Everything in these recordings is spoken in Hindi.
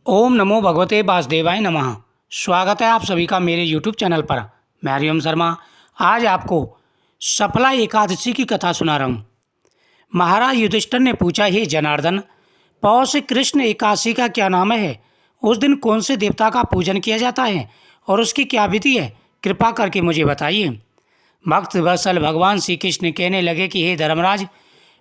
ओम नमो भगवते वासुदेवाय नमः। स्वागत है आप सभी का मेरे यूट्यूब चैनल पर। मैं हरिओम शर्मा आज आपको सफला एकादशी की कथा सुना रहा हूँ। महाराज युधिष्ठिर ने पूछा, हे जनार्दन, पौष कृष्ण एकादशी का क्या नाम है? उस दिन कौन से देवता का पूजन किया जाता है और उसकी क्या विधि है? कृपा करके मुझे बताइए। भक्त वत्सल भगवान श्री कृष्ण कहने लगे कि हे धर्मराज,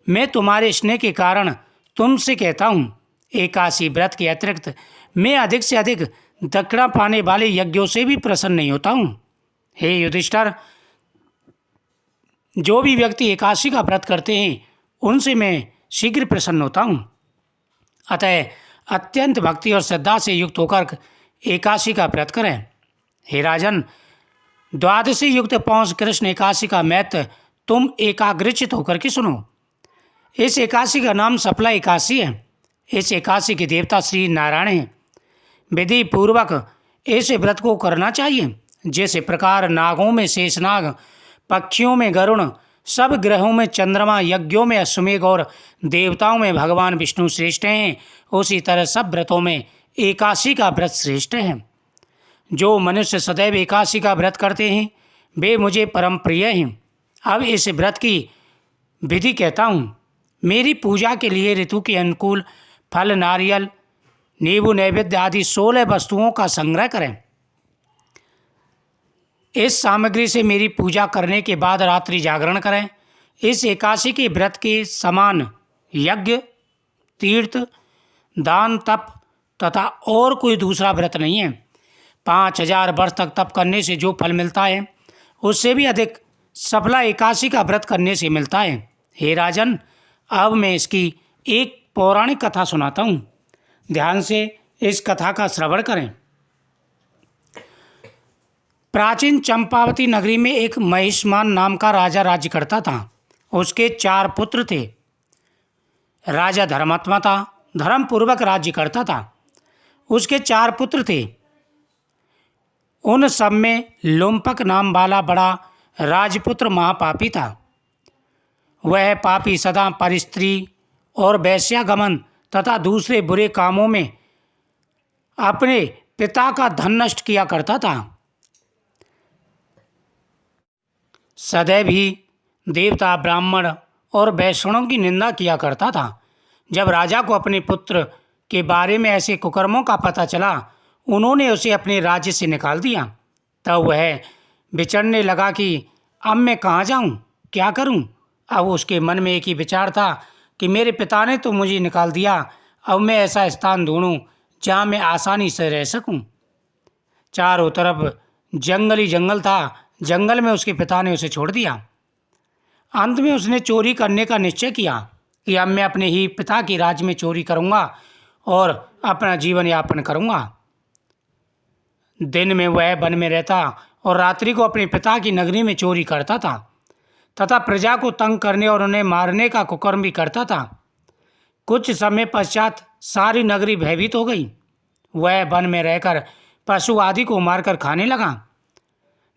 मैं तुम्हारे स्नेह के कारण तुमसे कहता हूँ, एकादशी व्रत के अतिरिक्त मैं अधिक से अधिक दक्षिणा पाने वाले यज्ञों से भी प्रसन्न नहीं होता हूँ। हे युधिष्ठिर, जो भी व्यक्ति एकादशी का व्रत करते हैं उनसे मैं शीघ्र प्रसन्न होता हूँ। अतः अत्यंत भक्ति और श्रद्धा से युक्त होकर एकादशी का व्रत करें। हे राजन, द्वादशी युक्त पौष कृष्ण एकादशी का महत्व तुम एकाग्रचित होकर के सुनो। इस एकादशी का नाम सफला एकादशी है। इस एकादशी के देवता श्री नारायण हैं। विधि पूर्वक ऐसे व्रत को करना चाहिए जैसे प्रकार नागों में शेषनाग, पक्षियों में गरुण, सब ग्रहों में चंद्रमा, यज्ञों में अश्वमेघ और देवताओं में भगवान विष्णु श्रेष्ठ हैं, उसी तरह सब व्रतों में एकादशी का व्रत श्रेष्ठ है। जो मनुष्य सदैव एकादशी का व्रत करते हैं वे मुझे परम प्रिय हैं। अब इस व्रत की विधि कहता हूँ। मेरी पूजा के लिए ऋतु के अनुकूल फल, नारियल, नींबू, नैवेद्य आदि 16 वस्तुओं का संग्रह करें। इस सामग्री से मेरी पूजा करने के बाद रात्रि जागरण करें। इस एकादशी के व्रत के समान यज्ञ, तीर्थ, दान, तप तथा और कोई दूसरा व्रत नहीं है। 5000 वर्ष तक तप करने से जो फल मिलता है उससे भी अधिक सफला एकादशी का व्रत करने से मिलता है। हे राजन, अब मैं इसकी एक पौराणिक कथा सुनाता हूँ। ध्यान से इस कथा का श्रवण करें। प्राचीन चंपावती नगरी में एक महिष्मान नाम का राजा राज्य करता था। उसके 4 पुत्र थे। राजा धर्मात्मा था, धर्मपूर्वक राज्य करता था। उसके 4 पुत्र थे। उन सब में लोमपक नाम वाला बड़ा राजपुत्र महापापी था। वह पापी सदा परस्त्री और वैश्यागमन तथा दूसरे बुरे कामों में अपने पिता का धन नष्ट किया करता था। सदैव ही देवता, ब्राह्मण और वैष्णवों की निंदा किया करता था। जब राजा को अपने पुत्र के बारे में ऐसे कुकर्मों का पता चला, उन्होंने उसे अपने राज्य से निकाल दिया। तब वह विचरने लगा कि अब मैं कहाँ जाऊँ, क्या करूँ। अब उसके मन में एक ही विचार था कि मेरे पिता ने तो मुझे निकाल दिया, अब मैं ऐसा स्थान ढूंढूं जहाँ मैं आसानी से रह सकूं। चारों तरफ जंगल ही जंगल था। जंगल में उसके पिता ने उसे छोड़ दिया। अंत में उसने चोरी करने का निश्चय किया कि अब मैं अपने ही पिता के राज्य में चोरी करूंगा और अपना जीवन यापन करूंगा। दिन में वह वन में रहता और रात्रि को अपने पिता की नगरी में चोरी करता था तथा प्रजा को तंग करने और उन्हें मारने का कुकर्म भी करता था। कुछ समय पश्चात सारी नगरी भयभीत हो गई। वह वन में रहकर पशु आदि को मारकर खाने लगा।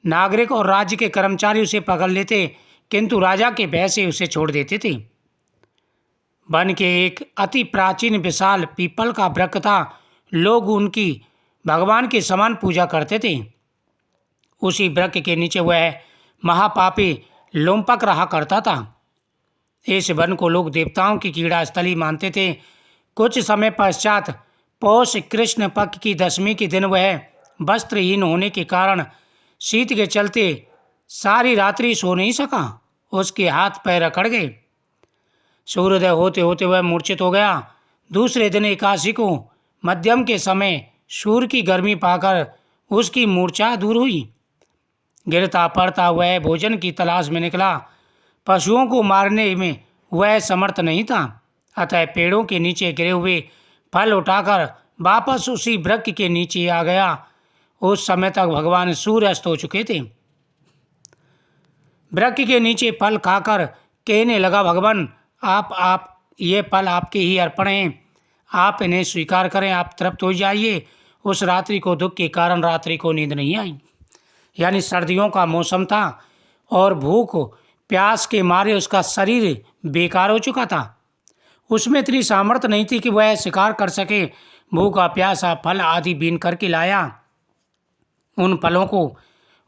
नागरिक और राज्य के कर्मचारी उसे पकड़ लेते, किंतु राजा के भय से उसे छोड़ देते थे। वन के एक अति प्राचीन विशाल पीपल का वृक्ष था। लोग उनकी भगवान के समान पूजा करते थे। उसी वृक्ष के नीचे वह महापापी लोमपक रहा करता था। इस वन को लोग देवताओं की क्रीड़ा स्थली मानते थे। कुछ समय पश्चात पौष कृष्ण पक्ष की 10वीं के दिन वह वस्त्रहीन होने के कारण शीत के चलते सारी रात्रि सो नहीं सका। उसके हाथ पैर अकड़ गए। सूर्योदय होते होते वह मूर्छित हो गया। दूसरे दिन एकादशी को मध्यम के समय सूर्य की गर्मी पाकर उसकी मूर्छा दूर हुई। गिरता पड़ता वह भोजन की तलाश में निकला। पशुओं को मारने में वह समर्थ नहीं था, अतः पेड़ों के नीचे गिरे हुए फल उठाकर वापस उसी वृक्ष के नीचे आ गया। उस समय तक भगवान सूर्य अस्त हो चुके थे। वृक्ष के नीचे फल खाकर कहने लगा, भगवान आप ये फल आपके ही अर्पण हैं, आप इन्हें स्वीकार करें, आप तृप्त हो जाइए। उस रात्रि को दुख के कारण रात्रि को नींद नहीं आई। यानी सर्दियों का मौसम था और भूख प्यास के मारे उसका शरीर बेकार हो चुका था। उसमें इतनी सामर्थ्य नहीं थी कि वह शिकार कर सके। भूखा प्यासा फल आदि बीन करके लाया। उन फलों को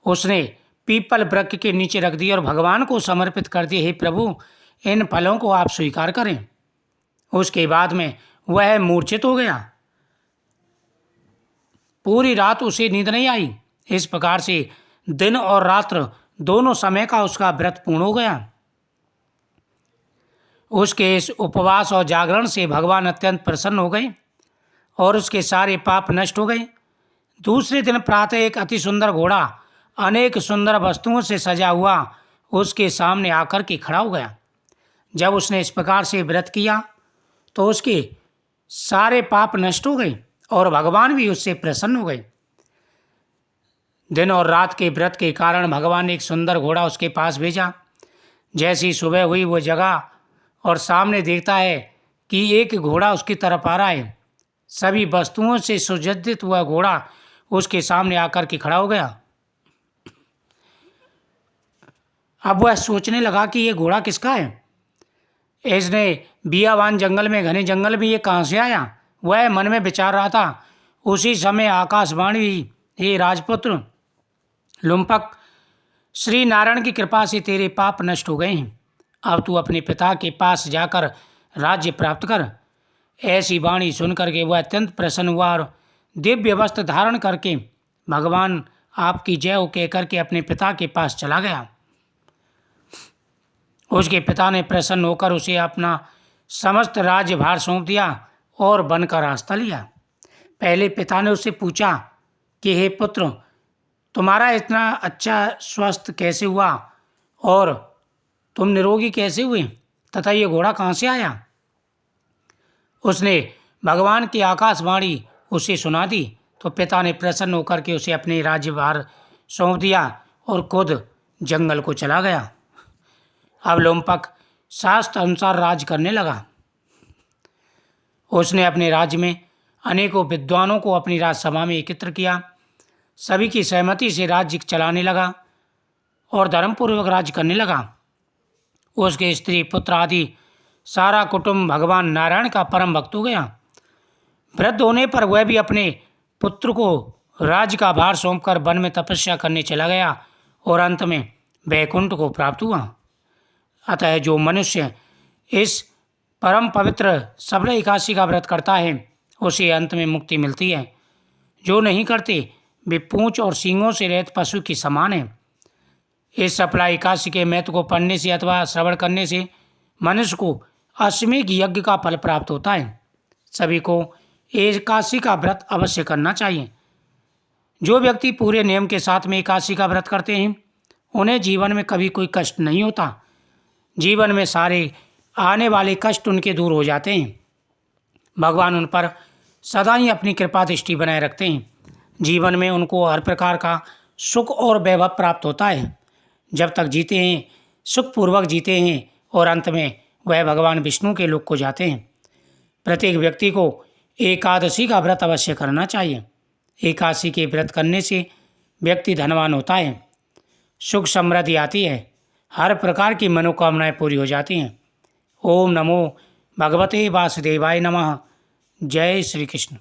उसने पीपल वृक्ष के नीचे रख दिया और भगवान को समर्पित कर दिए, हे प्रभु इन फलों को आप स्वीकार करें। उसके बाद में वह मूर्छित हो गया। पूरी रात उसे नींद नहीं आई। इस प्रकार से दिन और रात्र दोनों समय का उसका व्रत पूर्ण हो गया। उसके इस उपवास और जागरण से भगवान अत्यंत प्रसन्न हो गए और उसके सारे पाप नष्ट हो गए। दूसरे दिन प्रातः एक अति सुंदर घोड़ा अनेक सुंदर वस्तुओं से सजा हुआ उसके सामने आकर के खड़ा हो गया। जब उसने इस प्रकार से व्रत किया तो उसके सारे पाप नष्ट हो गए और भगवान भी उससे प्रसन्न हो गए। दिन और रात के व्रत के कारण भगवान ने एक सुंदर घोड़ा उसके पास भेजा। जैसी सुबह हुई वो जगह और सामने देखता है कि एक घोड़ा उसकी तरफ आ रहा है। सभी वस्तुओं से सुसज्जित हुआ घोड़ा उसके सामने आकर के खड़ा हो गया। अब वह सोचने लगा कि ये घोड़ा किसका है। इसने बियावान जंगल में, घने जंगल में ये कहाँ से आया, वह मन में विचार रहा था। उसी समय आकाशवाणी हुई, हे राजपुत्र लुम्पक, श्री नारायण की कृपा से तेरे पाप नष्ट हो गए हैं। अब तू अपने पिता के पास जाकर राज्य प्राप्त कर। ऐसी वाणी सुनकर के वह अत्यंत प्रसन्न हुआ और दिव्य वस्त्र धारण करके भगवान आपकी जय हो कहकर के अपने पिता के पास चला गया। उसके पिता ने प्रसन्न होकर उसे अपना समस्त राज्यभार सौंप दिया और वन का रास्ता लिया। पहले पिता ने उससे पूछा कि हे पुत्र, तुम्हारा इतना अच्छा स्वास्थ्य कैसे हुआ और तुम निरोगी कैसे हुए तथा ये घोड़ा कहाँ से आया। उसने भगवान की आकाशवाणी उसे सुना दी तो पिता ने प्रसन्न होकर के उसे अपने राज्यभार सौंप दिया और खुद जंगल को चला गया। अब लुम्पक शास्त्र अनुसार राज करने लगा। उसने अपने राज्य में अनेकों विद्वानों को अपनी राजसभा में एकत्र किया। सभी की सहमति से राज्य चलाने लगा और धर्मपूर्वक राज्य करने लगा। उसके स्त्री पुत्र आदि सारा कुटुंब भगवान नारायण का परम भक्त हो गया। वृद्ध होने पर वह भी अपने पुत्र को राज्य का भार सौंपकर वन में तपस्या करने चला गया और अंत में वैकुंठ को प्राप्त हुआ। अतः जो मनुष्य इस परम पवित्र सबल एकादशी का व्रत करता है उसे अंत में मुक्ति मिलती है। जो नहीं करते वे पूंछ और सींगों से रहित पशु की समान है। इस सफला एकादशी के महत्व को पढ़ने से अथवा श्रवण करने से मनुष्य को अश्वमेध यज्ञ का फल प्राप्त होता है। सभी को एकादशी का व्रत अवश्य करना चाहिए। जो व्यक्ति पूरे नियम के साथ में एकादशी का व्रत करते हैं उन्हें जीवन में कभी कोई कष्ट नहीं होता। जीवन में सारे आने वाले कष्ट उनके दूर हो जाते हैं। भगवान उन पर सदा ही अपनी कृपा दृष्टि बनाए रखते हैं। जीवन में उनको हर प्रकार का सुख और वैभव प्राप्त होता है। जब तक जीते हैं सुखपूर्वक जीते हैं और अंत में वह भगवान विष्णु के लोक को जाते हैं। प्रत्येक व्यक्ति को एकादशी का व्रत अवश्य करना चाहिए। एकादशी के व्रत करने से व्यक्ति धनवान होता है, सुख समृद्धि आती है, हर प्रकार की मनोकामनाएं पूरी हो जाती हैं। ओम नमो भगवते वासुदेवाय नमः। जय श्री कृष्ण।